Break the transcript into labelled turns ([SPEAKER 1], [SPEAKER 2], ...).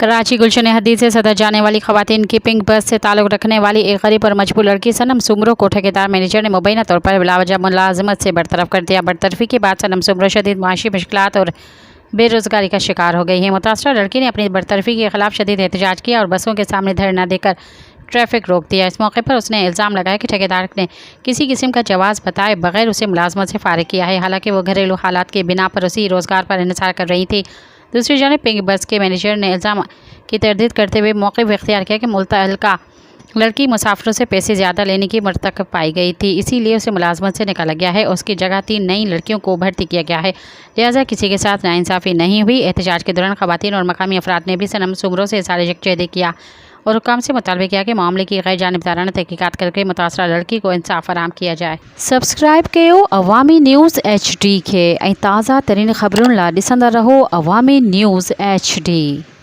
[SPEAKER 1] कराची गुलशन हदीद से सदर जाने वाली खवातीन की पिंक बस से ताल्लुक़ रखने वाली एक गरीब और मजबूर लड़की सनम सुमरो को ठेकेदार मैनेजर ने मुबैना तौर पर बिलावजह मुलाजमत से बरतरफ कर दिया। बरतरफी के बाद सनम सुमरो शदीद माशी मुश्किलात और बेरोज़गारी का शिकार हो गई है। मुतासरा लड़की ने अपनी बरतरफी के खिलाफ शदीद एहतजाज किया और बसों के सामने धरना देकर ट्रैफिक रोक दिया। इस मौके पर उसने इल्ज़ाम लगाया कि ठेकेदार ने किसी किस्म का जवाज़ बताए बगैर उसे मुलाजमत से फारिग किया है, हालांकि वो घरेलू हालात के बिना पर उसी रोज़गार पर इन्हिसार कर रही थी। दूसरी जानिब पिंक बस के मैनेजर ने इल्ज़ाम की तरदीद करते हुए मौक़िफ़ इख्तियार किया कि मुतअल्लिका लड़की मुसाफिरों से पैसे ज़्यादा लेने की मरतकब पाई गई थी, इसीलिए उसे मुलाजमत से निकाला गया है। उसकी जगह 3 नई लड़कियों को भर्ती किया गया है, लिहाजा किसी के साथ नाइंसाफ़ी नहीं हुई। एहतजाज के दौरान ख़वातीन और मकामी अफराद ने भी सनम सुमरो से इज़हार यकजहती किया और हुक्काम से मुतालबा किया कि मामले की गैर जानिबदाराना तहकीकात करके मुतासरा लड़की को इंसाफ फराहम किया जाए। सब्सक्राइब कयो अवामी न्यूज़ HD के ताज़ा तरीन ख़बरुन ला ॾिसंदा रहो अवामी न्यूज़ HD।